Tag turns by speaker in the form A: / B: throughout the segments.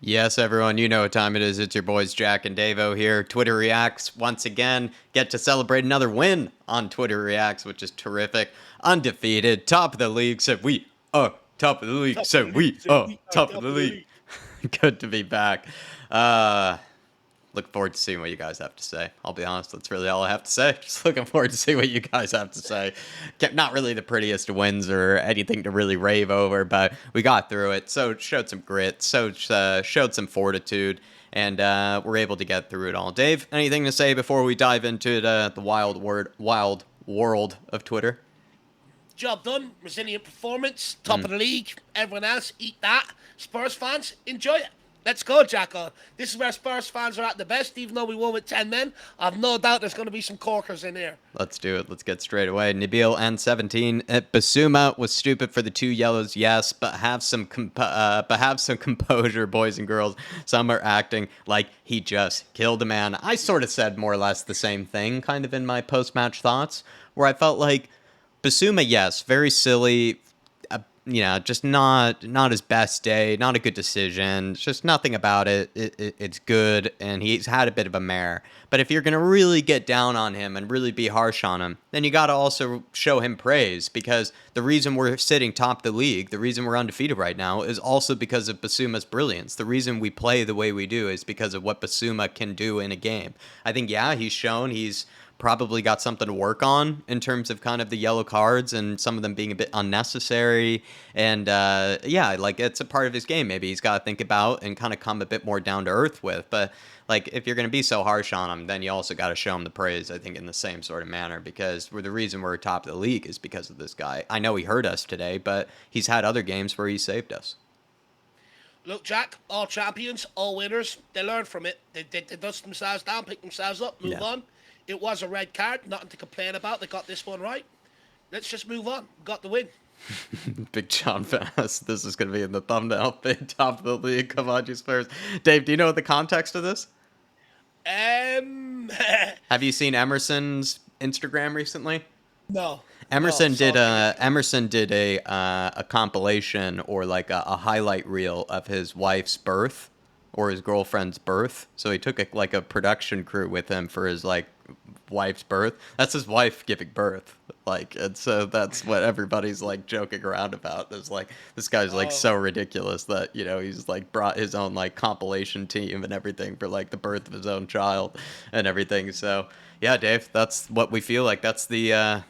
A: Yes, everyone, you know what time it is. It's your boys Jack and Davo here. Twitter Reacts once again get to celebrate another win on Twitter Reacts, which is terrific. Undefeated, top of the league. So we are top of the league.
B: Top of
A: So
B: the league,
A: we
B: so
A: are
B: we are
A: top of
B: top
A: the
B: of the
A: league.
B: league.
A: Good to be back. Uh, Look forward to seeing what you guys have to say. I'll be honest, that's really all I have to say. Just looking forward to see what you guys have to say. Not really the prettiest wins or anything to really rave over, but we got through it. So showed some grit, showed some fortitude, and we're able to get through it all. Dave, anything to say before we dive into the wild world of Twitter?
B: Job done. Resilient performance. Top of the league. Everyone else, eat that. Spurs fans, enjoy it. Let's go, Jacko. This is where Spurs fans are at the best, even though we won with 10 men. I've no doubt there's going to be some corkers in here.
A: Let's do it. Let's get straight away. Nabil and 17. Bissouma was stupid for the two yellows, yes, but have some composure, boys and girls. Some are acting like he just killed a man. I sort of said more or less the same thing, kind of in my post-match thoughts, where I felt like Bissouma, yes, very silly. Just not his best day, not a good decision. It's just nothing about it's good, and he's had a bit of a mare. But if you're gonna really get down on him and really be harsh on him, then you got to also show him praise, because the reason we're sitting top the league, the reason we're undefeated right now, is also because of Basouma's brilliance. The reason we play the way we do is because of what Bissouma can do in a game. I think, yeah, he's probably got something to work on in terms of kind of the yellow cards and some of them being a bit unnecessary. And yeah, like it's a part of his game. Maybe he's got to think about and kind of come a bit more down to earth with. But like, if you're going to be so harsh on him, then you also got to show him the praise, I think, in the same sort of manner, because the reason we're top of the league is because of this guy. I know he hurt us today, but he's had other games where he saved us.
B: Look, Jack, all champions, all winners, they learn from it. They dust themselves down, pick themselves up, move
A: Yeah.
B: on. It was a red card, nothing to complain about. They got this one right. Let's just move on. Got the win.
A: Big John Fast. This is going to be in the thumbnail. Big top of the league. Come on, you Spurs. Dave, do you know the context of this?
B: Um,
A: Have you seen Emerson's Instagram recently?
B: no, no.
A: Emerson did
B: So
A: a Emerson did a compilation, or like a highlight reel of his wife's birth or his girlfriend's birth. So he took like a production crew with him for his like wife's birth. That's his wife giving birth. Like, and so that's what everybody's like joking around about. Is like, this guy's like
B: oh,
A: so ridiculous that, he's like brought his own like compilation team and everything for like the birth of his own child and everything. So yeah, Dave, that's what we feel like. That's the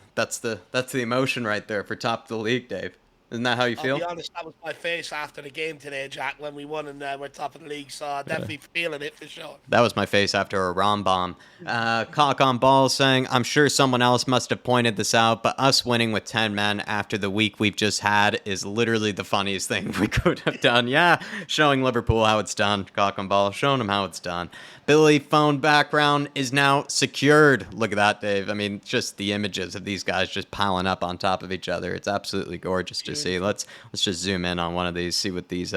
A: emotion right there for top of the league, Dave. Isn't that how you
B: I'll be
A: feel?
B: honest, that was my face after the game today, Jack, when we won and we're top of the league. So I'm definitely feeling it for sure.
A: That was my face after a rom bomb. Cock on balls saying, I'm sure someone else must have pointed this out, but us winning with 10 men after the week we've just had is literally the funniest thing we could have done. Yeah, showing Liverpool how it's done. Cock on ball, showing them how it's done. Billy phone background is now secured. Look at that, Dave. I mean, just the images of these guys just piling up on top of each other. It's absolutely gorgeous to see.
B: Beautiful.
A: Let's just zoom in on one of these, see what these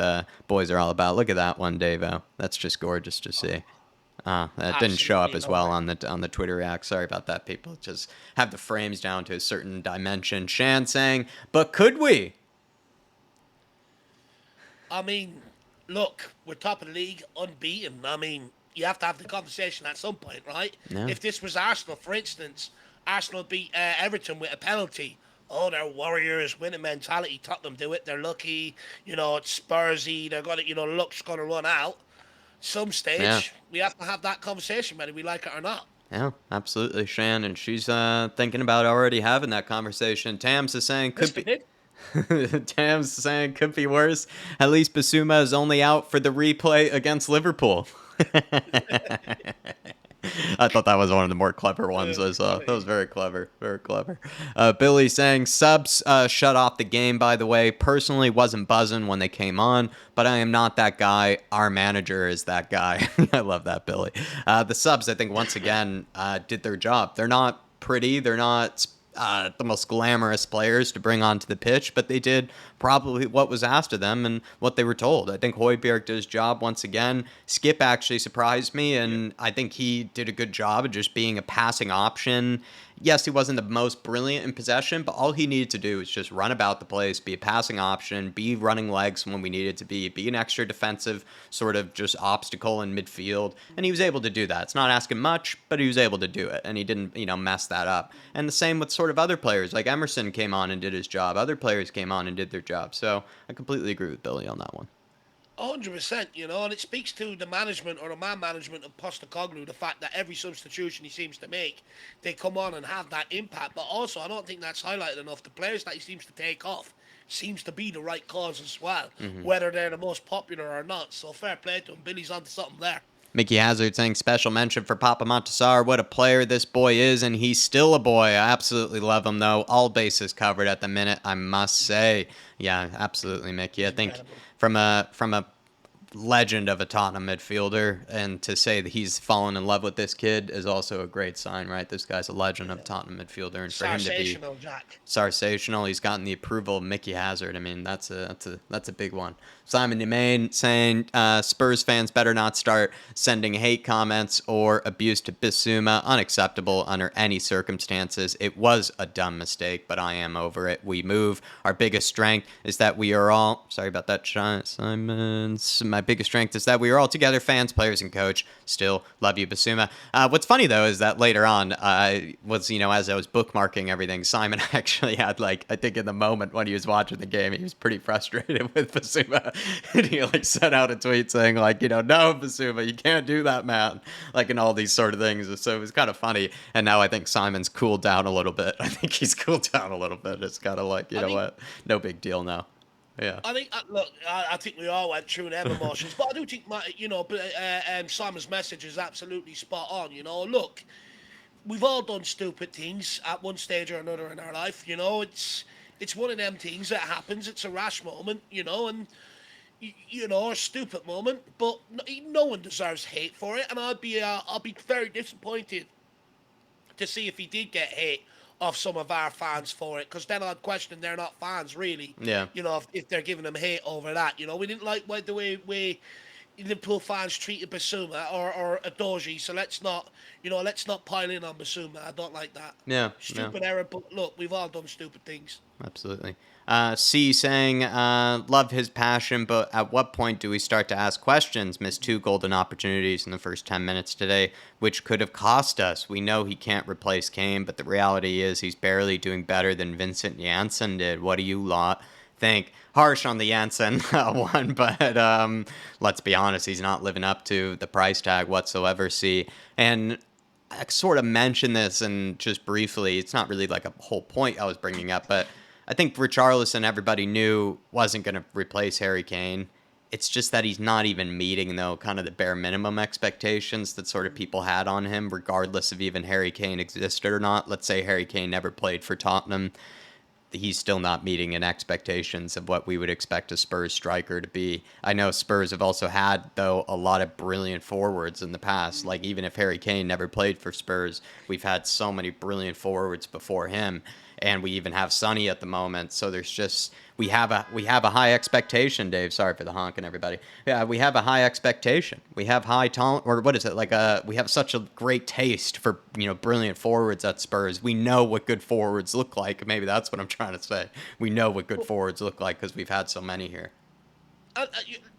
A: boys are all about. Look at that one, Davo. That's just gorgeous to see. That didn't show up
B: Absolutely
A: as well
B: lovely.
A: on the Twitter React. Sorry about that, people. Just have the frames down to a certain dimension. Shan saying, but could we?
B: I mean, look, we're top of the league, unbeaten. I mean, you have to have the conversation at some point, right?
A: No.
B: If this was Arsenal, for instance, Arsenal beat Everton with a penalty. Oh, they're warriors, winning mentality. Tottenham do it. They're lucky. It's Spursy. They're gonna, luck's gonna run out. Some
A: Yeah.
B: stage, we have to have that conversation, whether we like it or not.
A: Yeah, absolutely, Shan. And she's thinking about already having that conversation. Tams is saying could
B: Mister
A: be.
B: did.
A: Tams is saying could be worse. At least Basuma is only out for the replay against Liverpool. I thought that was one of the more clever ones I saw. That was very clever. Very clever. Billy saying, subs shut off the game, by the way. Personally, wasn't buzzing when they came on, but I am not that guy. Our manager is that guy. I love that, Billy. The subs, I think, once again, did their job. They're not pretty. They're not the most glamorous players to bring onto the pitch, but they did probably what was asked of them and what they were told. I think Højbjerg did his job once again. Skip actually surprised me, and I think he did a good job of just being a passing option. yes, he wasn't the most brilliant in possession, but all he needed to do was just run about the place, be a passing option, be running legs when we needed to be an extra defensive sort of just obstacle in midfield. And he was able to do that. It's not asking much, but he was able to do it. And he didn't, mess that up. And the same with sort of other players. Like Emerson came on and did his job. Other players came on and did their job. So I completely agree with Billy on that one.
B: 100%, and it speaks to the management or the man management of Postecoglou, the fact that every substitution he seems to make, they come on and have that impact. But also, I don't think that's highlighted enough. The players that he seems to take off seems to be the right cause as well, whether they're the most popular or not. So fair play to him. Billy's onto something there.
A: Mickey Hazard saying special mention for Pape Matar. What a player this boy is, and he's still a boy. I absolutely love him, though. All bases covered at the minute, I must say. Yeah, absolutely, Mickey. I think from a legend of a Tottenham midfielder, and to say that he's fallen in love with this kid is also a great sign, right? This guy's a legend of Tottenham midfielder, and for him to be
B: Jack.
A: sensational, he's gotten the approval of Mickey Hazard. I mean, that's a big one. Simon Nemain saying Spurs fans better not start sending hate comments or abuse to Bissouma. Unacceptable under any circumstances. It was a dumb mistake, but I am over it. We move. Our biggest strength is that we are all... Sorry about that, Simon. My biggest strength is that we are all together, fans, players, and coach. Still love you, Bissouma. What's funny, though, is that later on, as I was bookmarking everything, Simon actually had, I think in the moment when he was watching the game, he was pretty frustrated with Bissouma. And he sent out a tweet saying no, Bissouma, you can't do that, man. And all these sort of things. So it was kind of funny. And now I think Simon's cooled down a little bit. I think he's cooled down a little bit. It's kind of what? No big deal now. Yeah.
B: I think, I think we all went through them emotions, but I do think, Simon's message is absolutely spot on. Look, we've all done stupid things at one stage or another in our life. It's one of them things that happens. It's a rash moment, and a stupid moment, but no one deserves hate for it. And I'll be very disappointed to see if he did get hate off some of our fans for it, because then I'd question they're not fans really.
A: Yeah.
B: If they're giving them hate over that. We didn't like the way Liverpool fans treated Bissouma or Adoji, so let's not pile in on Bissouma. I don't like that.
A: Yeah.
B: Stupid error, but look, we've all done stupid things.
A: Absolutely. C saying, love his passion, but at what point do we start to ask questions? Missed 2 golden opportunities in the first 10 minutes today, which could have cost us. We know he can't replace Kane, but the reality is he's barely doing better than Vincent Janssen did. What do you lot think? Harsh on the Janssen one, but let's be honest, he's not living up to the price tag whatsoever, C. And I sort of mentioned this, and just briefly, it's not really a whole point I was bringing up, but I think Richarlison, everybody knew, wasn't going to replace Harry Kane. It's just that he's not even meeting, though, kind of the bare minimum expectations that sort of people had on him, regardless of even Harry Kane existed or not. Let's say Harry Kane never played for Tottenham. He's still not meeting in expectations of what we would expect a Spurs striker to be. I know Spurs have also had, though, a lot of brilliant forwards in the past. Even if Harry Kane never played for Spurs, we've had so many brilliant forwards before him. And we even have Sonny at the moment. So there's just, we have a high expectation, Dave. Sorry for the honking, everybody. Yeah, we have a high expectation. We have high talent, or what is it? We have such a great taste for, brilliant forwards at Spurs. We know what good forwards look like. Maybe that's what I'm trying to say. We know what good forwards look like because we've had so many here.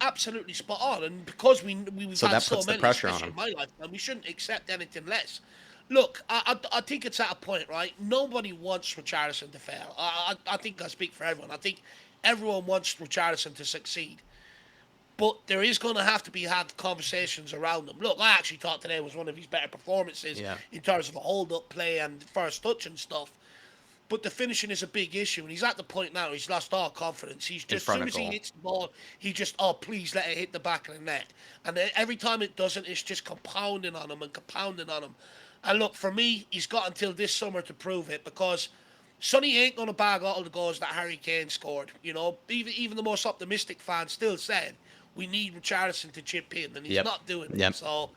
B: Absolutely spot on. And because we've
A: so
B: had
A: that
B: so
A: puts
B: many,
A: the pressure on
B: especially
A: him.
B: in my lifetime, we shouldn't accept anything less. Look, I think it's at a point, right? Nobody wants Richarlison to fail. I think I speak for everyone. I think everyone wants Richarlison to succeed. But there is going to have to be had conversations around him. Look, I actually thought today was one of his better performances in terms of a hold-up play and first touch and stuff. But the finishing is a big issue, and he's at the point now he's lost all confidence. He's just, as soon as he hits the ball, he just, please let it hit the back of the net. And then every time it doesn't, it's just compounding on him and compounding on him. And look, for me, he's got until this summer to prove it, because Sonny ain't going to bag all the goals that Harry Kane scored. Even the most optimistic fans still said, we need Richarlison to chip in, and he's not doing it. So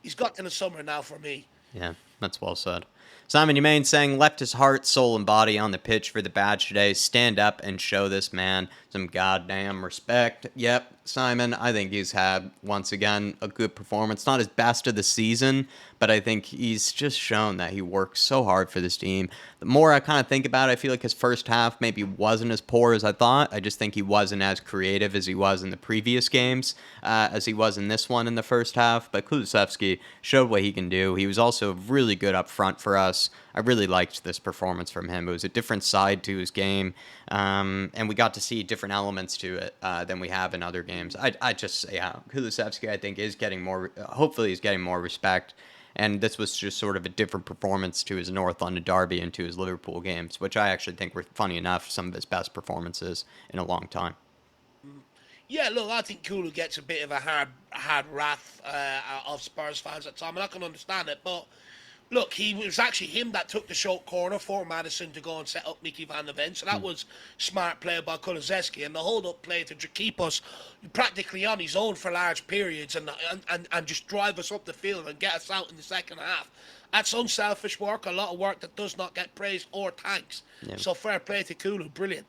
B: he's got to the summer now for me.
A: Yeah, that's well said. Simon Humane saying, left his heart, soul, and body on the pitch for the badge today. Stand up and show this man some goddamn respect. Yep, Simon, I think he's had, once again, a good performance. Not his best of the season, but I think he's just shown that he works so hard for this team. The more I kind of think about it, I feel like his first half maybe wasn't as poor as I thought. I just think he wasn't as creative as he was in the previous games, as he was in this one in the first half. But Kulusevski showed what he can do. He was also really good up front for us. I really liked this performance from him. It was a different side to his game, and we got to see different elements to it than we have in other games. I just, yeah, Kulusevski, I think, is getting more, hopefully he's getting more respect. And this was just sort of a different performance to his North London derby and to his Liverpool games, which I actually think were, funny enough, some of his best performances in a long time.
B: Yeah, look, I think Kulu gets a bit of a hard wrath of Spurs fans at times, and I can understand it. But look, it was actually him that took the short corner for Maddison to go and set up Mickey Van de Ven. So that was smart play by Kulusevski, and the hold-up play to keep us practically on his own for large periods and just drive us up the field and get us out in the second half. That's unselfish work, a lot of work that does not get praised or thanks. Yeah. So fair play to Kulu, brilliant.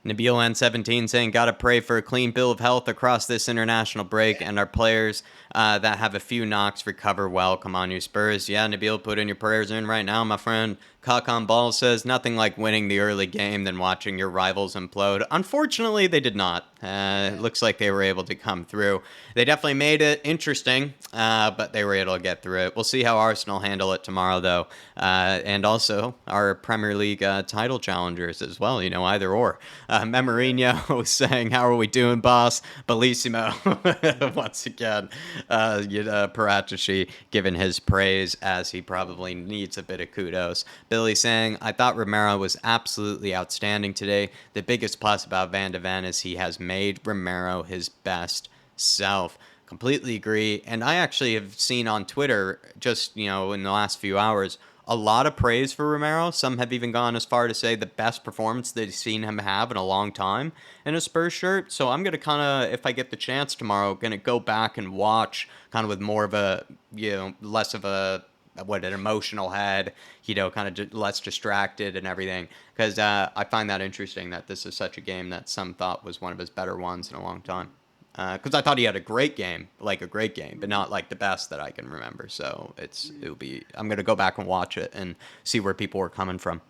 A: Nabil N17 saying, gotta pray for a clean bill of health across this international break, and our players that have a few knocks recover well. Come on, you Spurs. Yeah, Nabil, put in your prayers in right now, my friend. Cock on Ball says, nothing like winning the early game than watching your rivals implode. Unfortunately, they did not. It looks like they were able to come through. They definitely made it interesting, but they were able to get through it. We'll see how Arsenal handle it tomorrow, though. And also our Premier League title challengers as well, you know, either or. Memorino saying, how are we doing, boss? Bellissimo, once again. Paratici giving his praise as he probably needs a bit of kudos. Billy saying, I thought Romero was absolutely outstanding today. The biggest plus about Van de Ven is he has made Romero his best self. Completely agree. And I actually have seen on Twitter, just, you know, in the last few hours, a lot of praise for Romero. Some have even gone as far to say the best performance they've seen him have in a long time in a Spurs shirt. So I'm going to kind of, if I get the chance tomorrow, going to go back and watch kind of with more of a, you know, less of a, an emotional head, you know, kind of less distracted and everything. Because I find that interesting that this is such a game that some thought was one of his better ones in a long time. Because I thought he had a great game, but not like the best that I can remember. So I'm going to go back and watch it and see where people were coming from.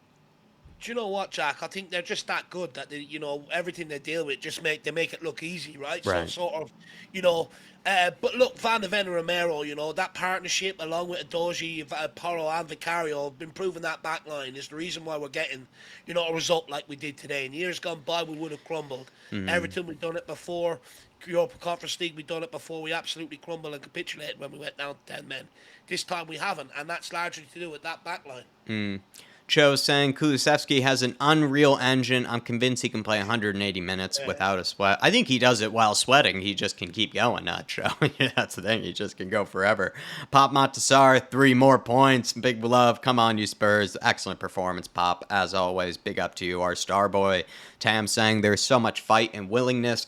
B: Do you know what, Jack? I think they're just that good that they, you know, everything they deal with just make it look easy, right?
A: Right.
B: So sort of, you know. But look, Van de Ven and Romero, you know, that partnership along with Adoji, Porro and Vicario have been proving that back line is the reason why we're getting, you know, a result like we did today. In years gone by, we would have crumbled. Mm-hmm. Everton, we've done it before. Europa Conference League, we've done it before. We absolutely crumbled and capitulated when we went down to 10 men. This time we haven't, and that's largely to do with that back line.
A: Mm. Cho saying Kulusevski has an unreal engine. I'm convinced he can play 180 minutes without a sweat. I think he does it while sweating. He just can keep going, not Cho. That's the thing. He just can go forever. Pape Matar, 3 more points. Big love. Come on, you Spurs. Excellent performance, Pop. As always, big up to you, our star boy. Tam saying there's so much fight and willingness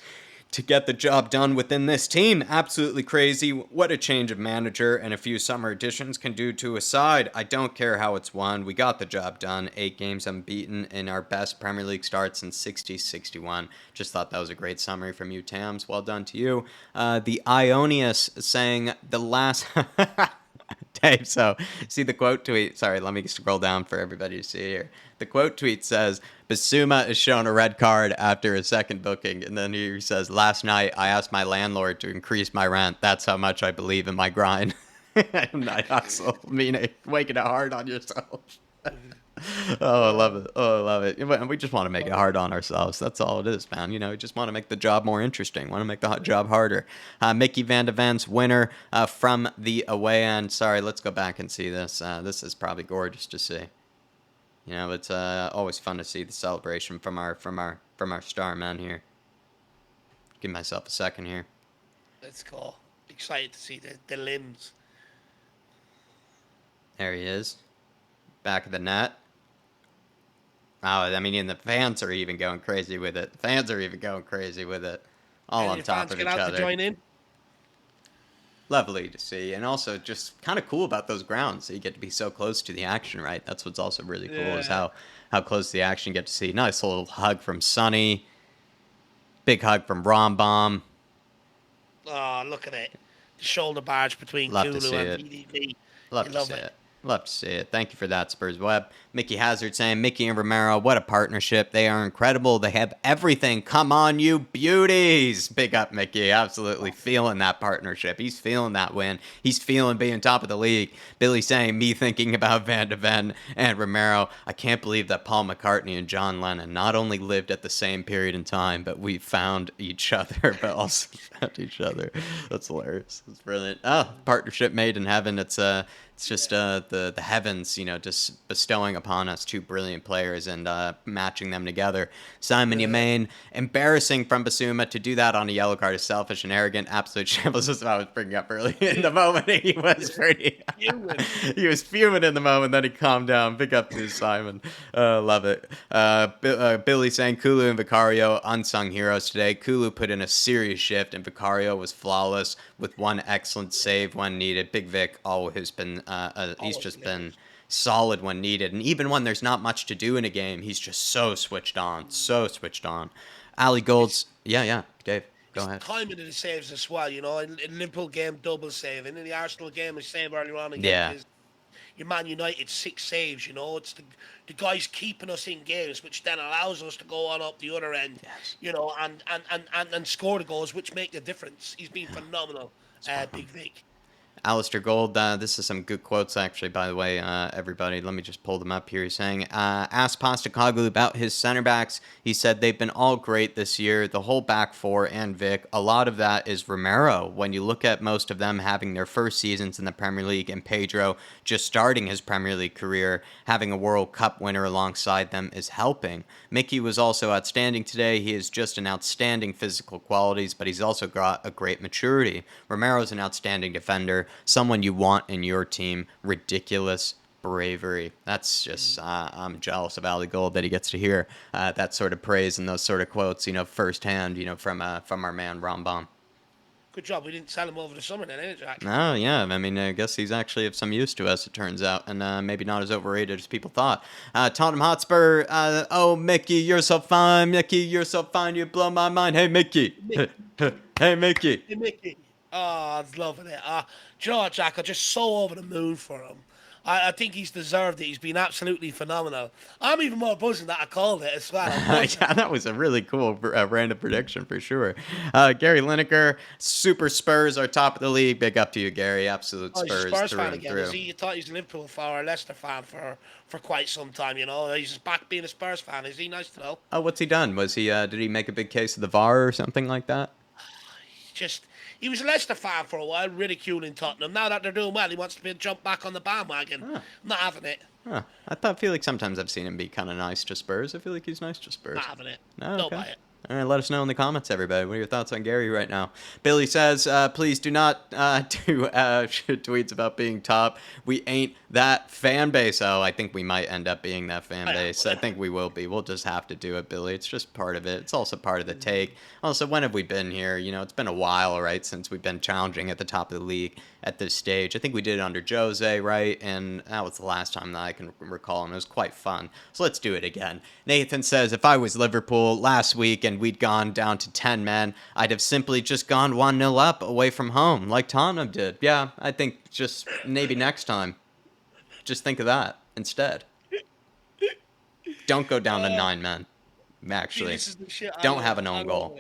A: to get the job done within this team. Absolutely crazy. What a change of manager and a few summer additions can do to a side. I don't care how it's won. We got the job done. 8 games unbeaten in our best Premier League start since 60-61. Just thought that was a great summary from you, Tams. Well done to you. The Ionius saying the last... Dave, so see the quote tweet. Sorry, let me scroll down for everybody to see here. The quote tweet says, Bissouma is shown a red card after his second booking. And then he says, last night I asked my landlord to increase my rent. That's how much I believe in my grind. Night hustle, meaning making it hard on yourself. Oh, I love it. Oh, I love it. We just want to make it hard on ourselves. That's all it is, man. You know, we just want to make the job more interesting. Want to make the job harder. Mickey Van de Ven's winner from the away end. Sorry, let's go back and see this. This is probably gorgeous to see. You know, it's always fun to see the celebration from our star man here. Give myself a second here.
B: Let's go. Excited to see the limbs.
A: There he is. Back of the net. Oh, I mean, and the fans are even going crazy with it. All on top of each other.
B: To join in?
A: Lovely to see, and also just kind of cool about those grounds. So you get to be so close to the action, right? That's what's also really cool is
B: Yeah.
A: how close to the action you get to see. Nice little hug from Sonny, big hug from Rombom.
B: Oh, look at it. The shoulder barge between
A: Love to
B: Kulu
A: see
B: and
A: it.
B: VDV. You
A: Love to
B: love
A: see
B: it.
A: it. Love to see it. Thank you for that, Spurs Web. Mickey Hazard saying, Mickey and Romero, what a partnership. They are incredible. They have everything. Come on, you beauties. Big up, Mickey. Absolutely feeling that partnership. He's feeling that win. He's feeling being top of the league. Billy saying, me thinking about Van de Ven and Romero. I can't believe that Paul McCartney and John Lennon not only lived at the same period in time, but we found each other, but also found each other. That's hilarious. It's brilliant. Oh, partnership made in heaven. It's just the heavens, just bestowing upon us two brilliant players and matching them together. Simon Yamain, embarrassing from Bissouma to do that on a yellow card is selfish and arrogant. Absolute shambles is what I was bringing up earlier. In the moment, he was pretty.
B: Fuming.
A: He was fuming in the moment, then he calmed down. Big up to Simon. Love it. Billy saying Kulu and Vicario, unsung heroes today. Kulu put in a serious shift, and Vicario was flawless with one excellent save when needed. Big Vic always been, he's
B: Always
A: just
B: delivers.
A: been solid when needed. And even when there's not much to do in a game, he's just so switched on. So switched on. Ali Gold's, yeah, Dave. Go
B: His
A: ahead.
B: timing of the saves as well, in Liverpool game, double save. And in the Arsenal game, a save earlier on against
A: Yeah.
B: your Man United, 6 saves, It's the guys keeping us in games, which then allows us to go on up the other end,
A: Yes.
B: and score the goals, which make the difference. He's been phenomenal,
A: Spot on.
B: Big Vic.
A: Alistair Gold, this is some good quotes, actually, by the way, everybody. Let me just pull them up here. He's saying, asked Postecoglou about his center backs. He said they've been all great this year, the whole back four and Vic. A lot of that is Romero. When you look at most of them having their first seasons in the Premier League and Pedro just starting his Premier League career, having a World Cup winner alongside them is helping. Mickey was also outstanding today. He is just an outstanding physical qualities, but he's also got a great maturity. Romero's an outstanding defender, someone you want in your team. Ridiculous bravery. That's just, I'm jealous of Ali Gold that he gets to hear that sort of praise and those sort of quotes, firsthand, from our man Rambam.
B: Good job. We didn't sell him over the summer then, eh, Jack?
A: Oh, yeah. I mean, I guess he's actually of some use to us, it turns out, and maybe not as overrated as people thought. Tottenham Hotspur, oh, Mickey, you're so fine. Mickey, you're so fine. You blow my mind. Hey, Mickey.
B: Mickey.
A: Hey, Mickey.
B: Hey, Mickey. Oh, I was loving it. Do you know what, Jack? I'm just so over the moon for him. I think he's deserved it. He's been absolutely phenomenal. I'm even more buzzing that I called it as well. I'm buzzing.
A: Yeah, that was a really cool random prediction for sure. Gary Lineker, Super Spurs are top of the league. Big up to you, Gary. Absolute
B: Oh, he's a
A: Spurs
B: Spurs
A: through
B: fan
A: and
B: again,
A: through.
B: is he? You thought he was a Liverpool fan or a Leicester fan for quite some time, He's back being a Spurs fan. Is he? Nice to know.
A: Oh, what's he done? Was he? Did he make a big case of the VAR or something like that?
B: Just he was a Leicester fan for a while, ridiculing Tottenham. Now that they're doing well, he wants to jump back on the bandwagon.
A: Huh.
B: I'm not having it.
A: Huh. I feel like sometimes I've seen him be kind of nice to Spurs. I feel like he's nice to Spurs.
B: Not having it.
A: Oh,
B: Don't
A: okay.
B: buy it.
A: All right, let us know in the comments, everybody. What are your thoughts on Gary right now? Billy says, please do not do tweets about being top. We ain't that fan base. Oh, I think we might end up being that fan base. I think we will be. We'll just have to do it, Billy. It's just part of it. It's also part of the take. Also, when have we been here? It's been a while, right, since we've been challenging at the top of the league at this stage. I think we did it under Jose, right? And that was the last time that I can recall, and it was quite fun. So let's do it again. Nathan says, if I was Liverpool last week and we'd gone down to 10 men, I'd have simply just gone 1-0 up away from home, like Tottenham did. Yeah, I think just maybe next time. Just think of that instead. Don't go down to 9 men, actually.
B: This is the shit
A: Don't have an own goal.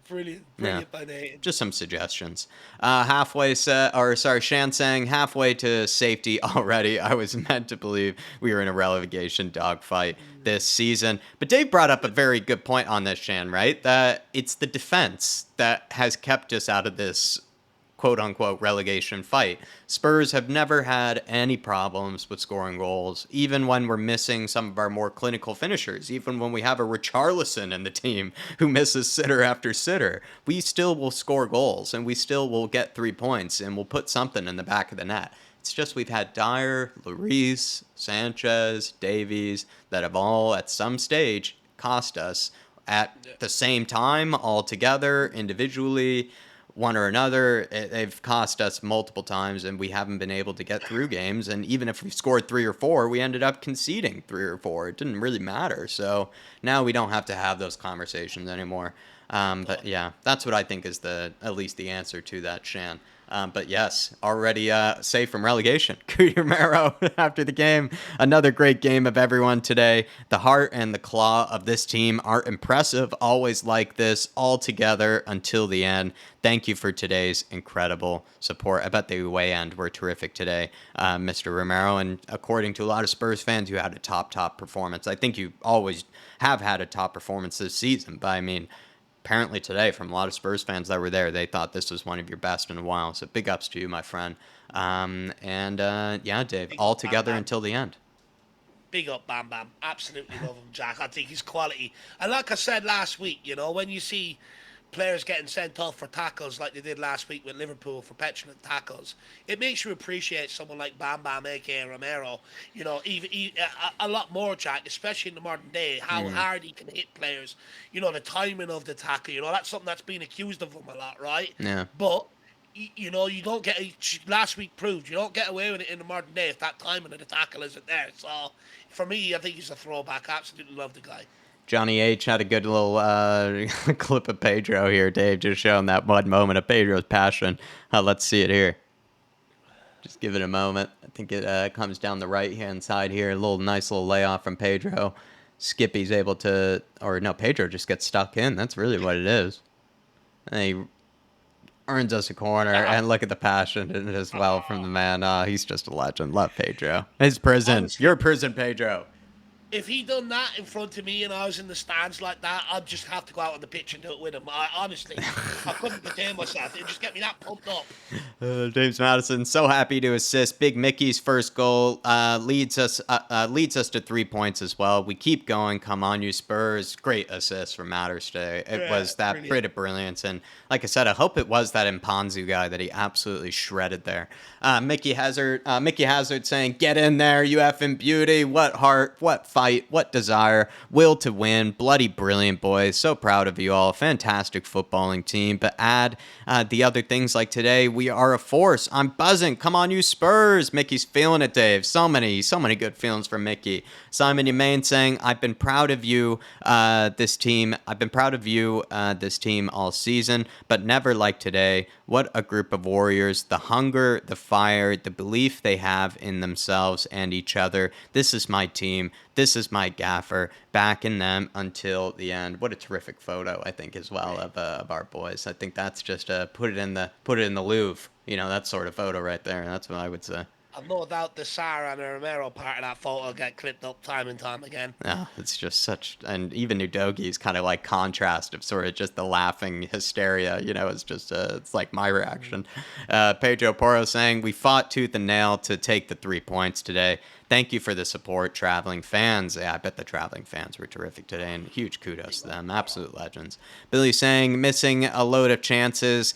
B: Brilliant
A: Yeah.
B: by Nathan.
A: Just some suggestions. Shan saying, halfway to safety already. I was meant to believe we were in a relegation dogfight this season. But Dave brought up a very good point on this, Shan, right? That it's the defense that has kept us out of this quote-unquote relegation fight. Spurs have never had any problems with scoring goals, even when we're missing some of our more clinical finishers, even when we have a Richarlison in the team who misses sitter after sitter. We still will score goals, and we still will get 3 points, and we'll put something in the back of the net. It's just we've had Dyer, Lloris, Sanchez, Davies, that have all, at some stage, cost us at the same time, all together, individually. one or another. They've cost us multiple times, and we haven't been able to get through games. And even if we scored 3 or 4, we ended up conceding 3 or 4. It didn't really matter. So now we don't have to have those conversations anymore. But yeah, that's what I think is at least the answer to that, Shan. But yes, already safe from relegation. Romero after the game. Another great game of everyone today. The heart and the claw of this team are impressive. Always like this, all together until the end. Thank you for today's incredible support. I bet the away end were terrific today, Mr. Romero. And according to a lot of Spurs fans, you had a top performance. I think you always have had a top performance this season. But I mean, apparently today, from a lot of Spurs fans that were there, they thought this was one of your best in a while. So big ups to you, my friend. Yeah, Dave,
B: Big
A: all
B: up, Bam
A: together
B: Bam.
A: until the end.
B: Big up, Bam Bam. Absolutely love him, Jack. I think he's quality. And like I said last week, when you see players getting sent off for tackles like they did last week with Liverpool for petulant tackles, it makes you appreciate someone like Bam Bam, aka Romero. Even a lot more, Jack, especially in the modern day, how hard he can hit players. The timing of the tackle. That's something that's been accused of him a lot, right?
A: Yeah.
B: But you don't get. Last week proved you don't get away with it in the modern day if that timing of the tackle isn't there. So for me, I think he's a throwback. Absolutely love the guy.
A: Johnny H had a good little clip of Pedro here, Dave, just showing that one moment of Pedro's passion. Let's see it here. Just give it a moment. I think it comes down the right-hand side here. Nice little layoff from Pedro. Skippy's able to, or no, Pedro just gets stuck in. That's really what it is. And he earns us a corner, and look at the passion in it as well from the man. He's just a legend. Love Pedro. His prison.
B: Honestly,
A: Your prison, Pedro.
B: if he done that in front of me and I was in the stands like that, I'd just have to go out on the pitch and do it with him. I couldn't contain myself. It'd just get me that pumped up.
A: James Madison, so happy to assist. Big Mickey's first goal leads us to 3 points as well. We keep going. Come on, you Spurs. Great assist from Matters today. It was that
B: brilliant.
A: bit of brilliance. And like I said, I hope it was that Impanzu guy that he absolutely shredded there. Mickey Hazard saying, get in there, you effing beauty. What heart, what fight, what desire, will to win. Bloody brilliant, boys. So proud of you all. Fantastic footballing team. But add the other things like today, we are a force. I'm buzzing. Come on, you Spurs. Mickey's feeling it, Dave. So many good feelings from Mickey. Simon Yemain saying, I've been proud of you, this team. I've been proud of you, this team all season, but never like today. What a group of warriors. The hunger, the fire, the belief they have in themselves and each other. This is my team. This is my gaffer. Backing them until the end. What a terrific photo, I think, as well, of our boys. I think that's just put it in the Louvre. That sort of photo right there. That's what I would say.
B: I've no doubt the Sarr and the Romero part of that photo get clipped up time and time again.
A: Yeah, it's just and even Udogi's kind of like contrast of sort of just the laughing hysteria, it's just, it's like my reaction. Pedro Porro saying, we fought tooth and nail to take the 3 points today. Thank you for the support, traveling fans. Yeah, I bet the traveling fans were terrific today, and huge kudos to them. Absolute legends. Billy saying, missing a load of chances,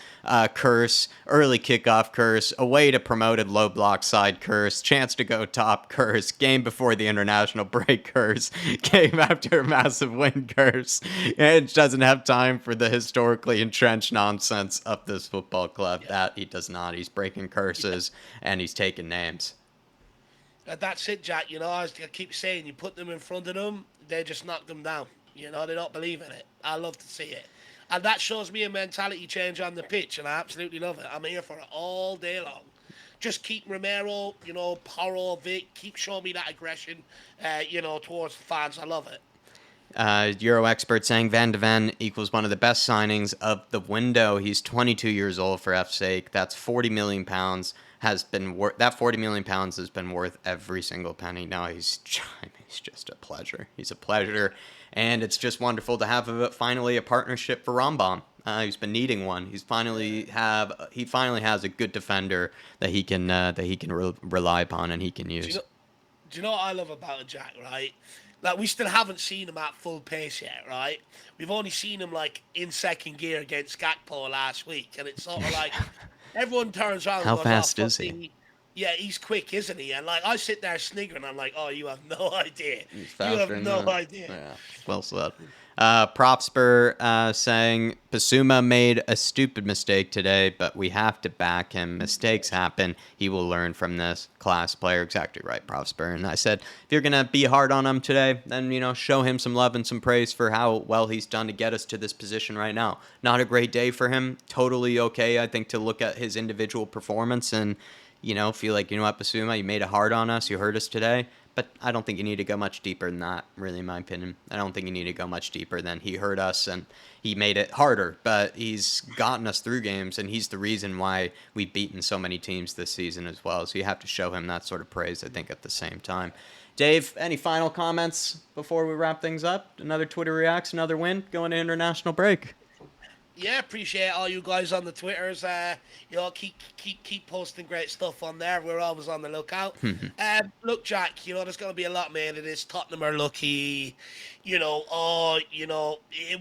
A: curse, early kickoff curse, away to promoted low block side curse, chance to go top curse, game before the international break curse, game after a massive win curse. And doesn't have time for the historically entrenched nonsense of this football club. Yeah. That he does not. He's breaking curses, and he's taking names.
B: That's it, Jack. I keep saying, you put them in front of them, they just knock them down. They don't believe in it. I love to see it. And that shows me a mentality change on the pitch, and I absolutely love it. I'm here for it all day long. Just keep Romero, Porro, Vic, keep showing me that aggression, towards the fans. I love it.
A: Euro expert saying Van de Ven equals one of the best signings of the window. He's 22 years old for F's sake. That's £40 million. That £40 million has been worth every single penny. No, he's just a pleasure. He's a pleasure, and it's just wonderful to have finally a partnership for Rambam. He's been needing one. He finally has a good defender that he can rely upon and he can use.
B: Do you know what I love about it, Jack? Right, like we still haven't seen him at full pace yet. Right, we've only seen him like in second gear against Gakpo last week, and it's sort of like. Everyone turns around.
A: How
B: and goes,
A: fast is he?
B: Yeah, he's quick, isn't he? And like I sit there sniggering, I'm like, oh, you have no idea.
A: He's
B: You have
A: faster than
B: no
A: that.
B: idea.
A: Yeah, well said. Propspur saying Bissouma made a stupid mistake today, but we have to back him. Mistakes happen. He will learn from this. Class player, exactly right, Propspur. And I said, if you're gonna be hard on him today, then show him some love and some praise for how well he's done to get us to this position right now. Not a great day for him. Totally okay, I think, to look at his individual performance and feel like, what, Bissouma, you made it hard on us. You hurt us today. But I don't think you need to go much deeper than that, really, in my opinion. I don't think you need to go much deeper than he hurt us and he made it harder. But he's gotten us through games, and he's the reason why we've beaten so many teams this season as well. So you have to show him that sort of praise, I think, at the same time. Dave, any final comments before we wrap things up? Another Twitter reacts, another win, going to international break.
B: Yeah, appreciate all you guys on the Twitters. Keep posting great stuff on there. We're always on the lookout. Look, Jack, there's going to be a lot made of this. Tottenham are lucky. It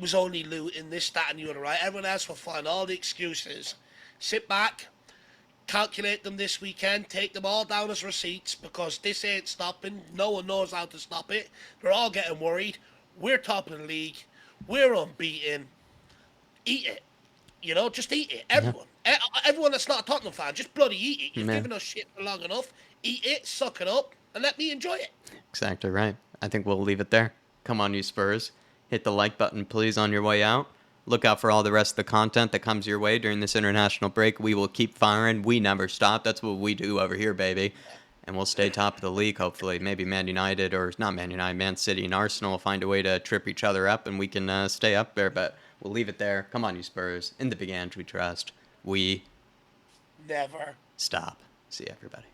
B: was only Luton, this, that, and the other, right? Everyone else will find all the excuses. Sit back, calculate them this weekend, take them all down as receipts because this ain't stopping. No one knows how to stop it. They're all getting worried. We're top of the league. We're unbeaten. Eat it. Just eat it. Everyone. Everyone that's not a Tottenham fan, just bloody eat it. You've given us shit for long enough. Eat it, suck it up, and let me enjoy it.
A: Exactly right. I think we'll leave it there. Come on, you Spurs. Hit the like button, please, on your way out. Look out for all the rest of the content that comes your way during this international break. We will keep firing. We never stop. That's what we do over here, baby. And we'll stay top of the league, hopefully. Maybe Man United, or not Man United, Man City and Arsenal will find a way to trip each other up, and we can stay up there. But we'll leave it there. Come on, you Spurs. In the big end, we trust. We
B: never
A: stop. See you, everybody.